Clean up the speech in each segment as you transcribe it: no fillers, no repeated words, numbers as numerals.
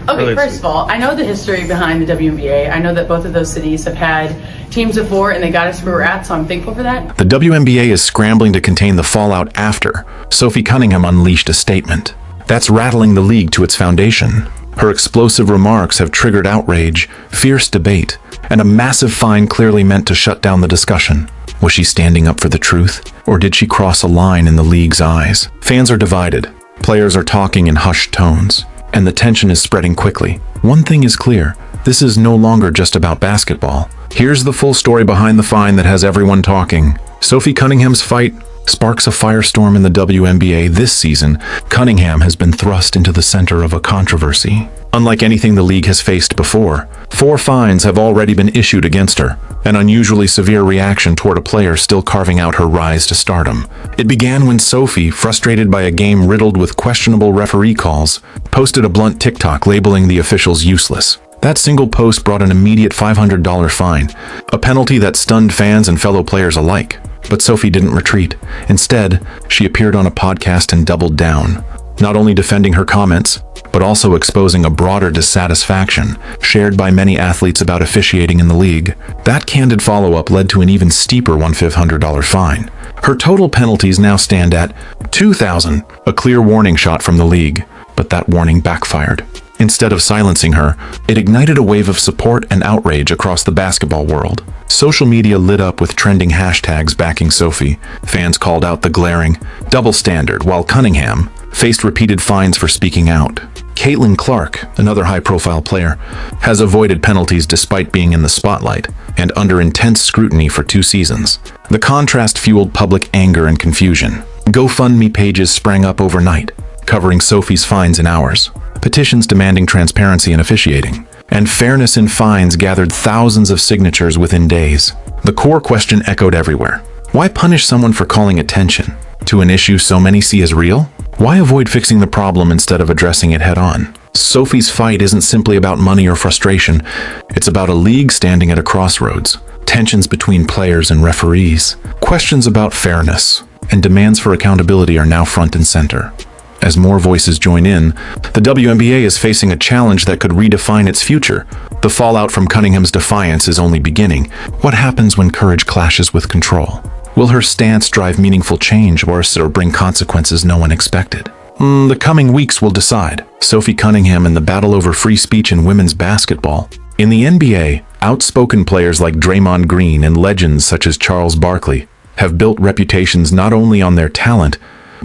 Okay, first of all, I know the history behind the WNBA. I know that both of those cities have had teams before and they got us where we're at, so I'm thankful for that. The WNBA is scrambling to contain the fallout after Sophie Cunningham unleashed a statement that's rattling the league to its foundation. Her explosive remarks have triggered outrage, fierce debate, and a massive fine clearly meant to shut down the discussion. Was she standing up for the truth, or did she cross a line in the league's eyes? Fans are divided. Players are talking in hushed tones, and the tension is spreading quickly. One thing is clear, this is no longer just about basketball. Here's the full story behind the fine that has everyone talking. Sophie Cunningham's fight sparks a firestorm in the WNBA this season. Cunningham has been thrust into the center of a controversy. Unlike anything the league has faced before, 4 fines have already been issued against her, an unusually severe reaction toward a player still carving out her rise to stardom. It began when Sophie, frustrated by a game riddled with questionable referee calls, posted a blunt TikTok labeling the officials useless. That single post brought an immediate $500 fine, a penalty that stunned fans and fellow players alike. But Sophie didn't retreat. Instead, she appeared on a podcast and doubled down, not only defending her comments, but also exposing a broader dissatisfaction shared by many athletes about officiating in the league. That candid follow-up led to an even steeper $1,500 fine. Her total penalties now stand at $2,000, a clear warning shot from the league, but that warning backfired. Instead of silencing her, it ignited a wave of support and outrage across the basketball world. Social media lit up with trending hashtags backing Sophie. Fans called out the glaring double standard, while Cunningham faced repeated fines for speaking out. Caitlin Clark, another high-profile player, has avoided penalties despite being in the spotlight and under intense scrutiny for 2 seasons. The contrast fueled public anger and confusion. GoFundMe pages sprang up overnight, covering Sophie's fines in hours. Petitions demanding transparency in officiating, and fairness in fines gathered thousands of signatures within days. The core question echoed everywhere. Why punish someone for calling attention to an issue so many see as real? Why avoid fixing the problem instead of addressing it head-on? Sophie's fight isn't simply about money or frustration. It's about a league standing at a crossroads. Tensions between players and referees, questions about fairness, and demands for accountability are now front and center. As more voices join in, the WNBA is facing a challenge that could redefine its future. The fallout from Cunningham's defiance is only beginning. What happens when courage clashes with control? Will her stance drive meaningful change or bring consequences no one expected? The coming weeks will decide. Sophie Cunningham in the battle over free speech in women's basketball. In the NBA, outspoken players like Draymond Green and legends such as Charles Barkley have built reputations not only on their talent,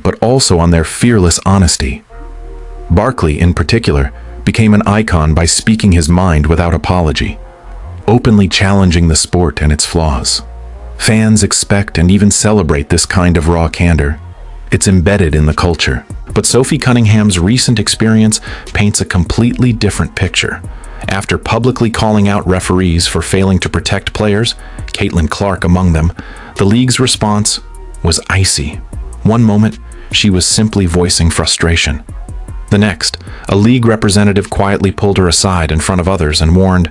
but also on their fearless honesty. Barkley, in particular, became an icon by speaking his mind without apology, openly challenging the sport and its flaws. Fans expect and even celebrate this kind of raw candor. It's embedded in the culture. But Sophie Cunningham's recent experience paints a completely different picture. After publicly calling out referees for failing to protect players, Caitlin Clark among them, the league's response was icy. One moment, she was simply voicing frustration. The next, a league representative quietly pulled her aside in front of others and warned,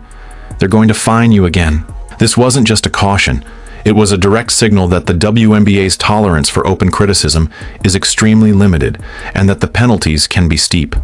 "They're going to fine you again." This wasn't just a caution. It was a direct signal that the WNBA's tolerance for open criticism is extremely limited and that the penalties can be steep.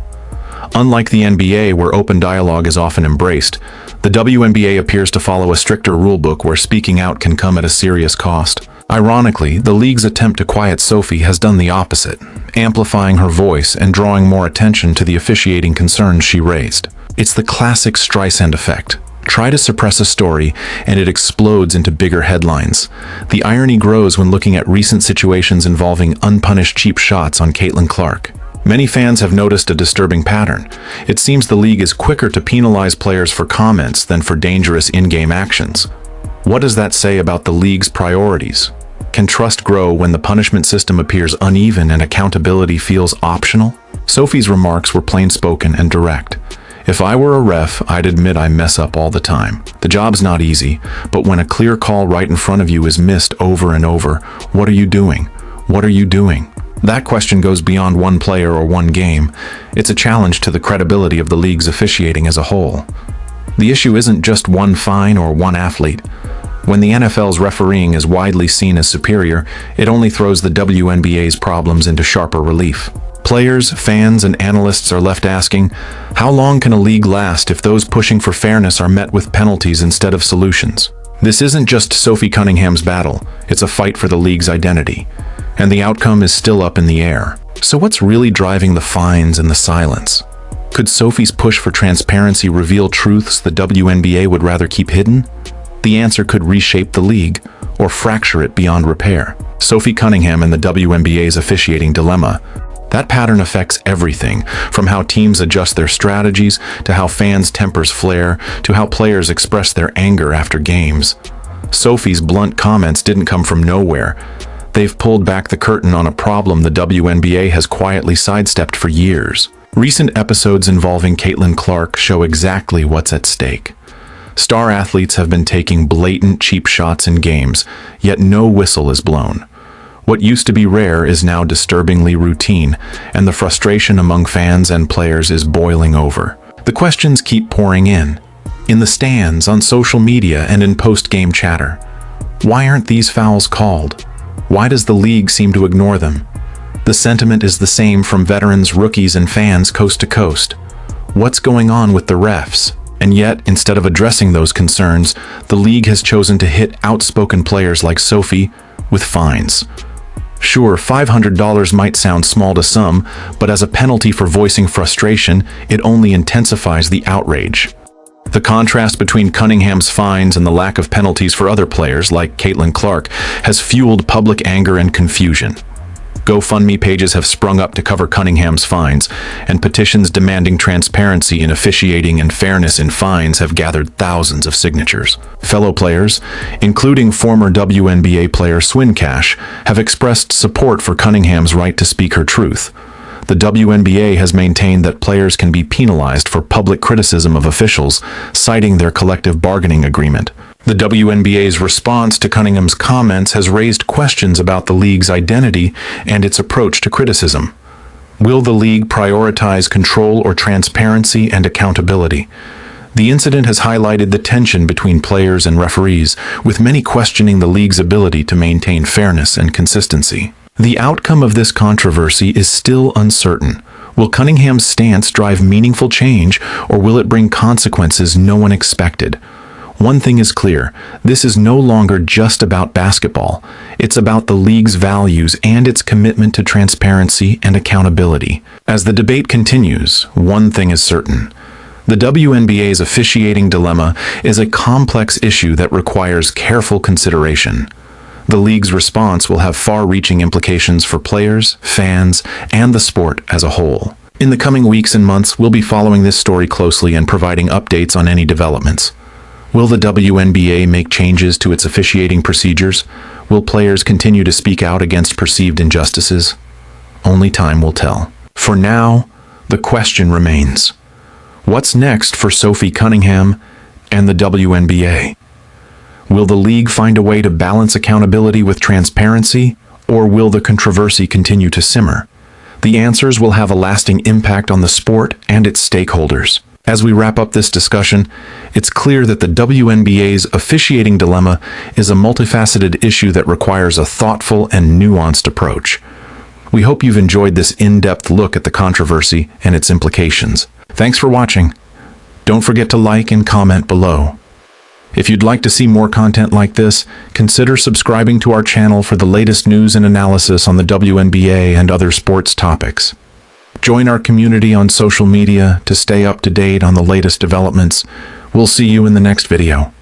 Unlike the NBA, where open dialogue is often embraced, the WNBA appears to follow a stricter rulebook where speaking out can come at a serious cost. Ironically, the league's attempt to quiet Sophie has done the opposite, amplifying her voice and drawing more attention to the officiating concerns she raised. It's the classic Streisand effect. Try to suppress a story, and it explodes into bigger headlines. The irony grows when looking at recent situations involving unpunished cheap shots on Caitlin Clark. Many fans have noticed a disturbing pattern. It seems the league is quicker to penalize players for comments than for dangerous in-game actions. What does that say about the league's priorities? Can trust grow when the punishment system appears uneven and accountability feels optional? Sophie's remarks were plain-spoken and direct. "If I were a ref, I'd admit I mess up all the time. The job's not easy, but when a clear call right in front of you is missed over and over, what are you doing? What are you doing?" That question goes beyond one player or one game. It's a challenge to the credibility of the league's officiating as a whole. The issue isn't just one fine or one athlete. When the NFL's refereeing is widely seen as superior, it only throws the WNBA's problems into sharper relief. Players, fans, and analysts are left asking, how long can a league last if those pushing for fairness are met with penalties instead of solutions? This isn't just Sophie Cunningham's battle, it's a fight for the league's identity. And the outcome is still up in the air. So what's really driving the fines and the silence? Could Sophie's push for transparency reveal truths the WNBA would rather keep hidden? The answer could reshape the league, or fracture it beyond repair. Sophie Cunningham and the WNBA's officiating dilemma. That pattern affects everything, from how teams adjust their strategies, to how fans' tempers flare, to how players express their anger after games. Sophie's blunt comments didn't come from nowhere. They've pulled back the curtain on a problem the WNBA has quietly sidestepped for years. Recent episodes involving Caitlin Clark show exactly what's at stake. Star athletes have been taking blatant cheap shots in games, yet no whistle is blown. What used to be rare is now disturbingly routine, and the frustration among fans and players is boiling over. The questions keep pouring in the stands, on social media, and in post-game chatter. Why aren't these fouls called? Why does the league seem to ignore them? The sentiment is the same from veterans, rookies, and fans coast to coast. What's going on with the refs? And yet, instead of addressing those concerns, the league has chosen to hit outspoken players like Sophie with fines. Sure, $500 might sound small to some, but as a penalty for voicing frustration, it only intensifies the outrage. The contrast between Cunningham's fines and the lack of penalties for other players like Caitlin Clark has fueled public anger and confusion. GoFundMe pages have sprung up to cover Cunningham's fines, and petitions demanding transparency in officiating and fairness in fines have gathered thousands of signatures. Fellow players, including former WNBA player Swin Cash, have expressed support for Cunningham's right to speak her truth. The WNBA has maintained that players can be penalized for public criticism of officials, citing their collective bargaining agreement. The WNBA's response to Cunningham's comments has raised questions about the league's identity and its approach to criticism. Will the league prioritize control or transparency and accountability? The incident has highlighted the tension between players and referees, with many questioning the league's ability to maintain fairness and consistency. The outcome of this controversy is still uncertain. Will Cunningham's stance drive meaningful change, or will it bring consequences no one expected? One thing is clear, this is no longer just about basketball. It's about the league's values and its commitment to transparency and accountability. As the debate continues, one thing is certain. The WNBA's officiating dilemma is a complex issue that requires careful consideration. The league's response will have far-reaching implications for players, fans, and the sport as a whole. In the coming weeks and months, we'll be following this story closely and providing updates on any developments. Will the WNBA make changes to its officiating procedures? Will players continue to speak out against perceived injustices? Only time will tell. For now, the question remains: what's next for Sophie Cunningham and the WNBA? Will the league find a way to balance accountability with transparency, or will the controversy continue to simmer? The answers will have a lasting impact on the sport and its stakeholders. As we wrap up this discussion, it's clear that the WNBA's officiating dilemma is a multifaceted issue that requires a thoughtful and nuanced approach. We hope you've enjoyed this in-depth look at the controversy and its implications. Thanks for watching. Don't forget to like and comment below. If you'd like to see more content like this, consider subscribing to our channel for the latest news and analysis on the WNBA and other sports topics. Join our community on social media to stay up to date on the latest developments. We'll see you in the next video.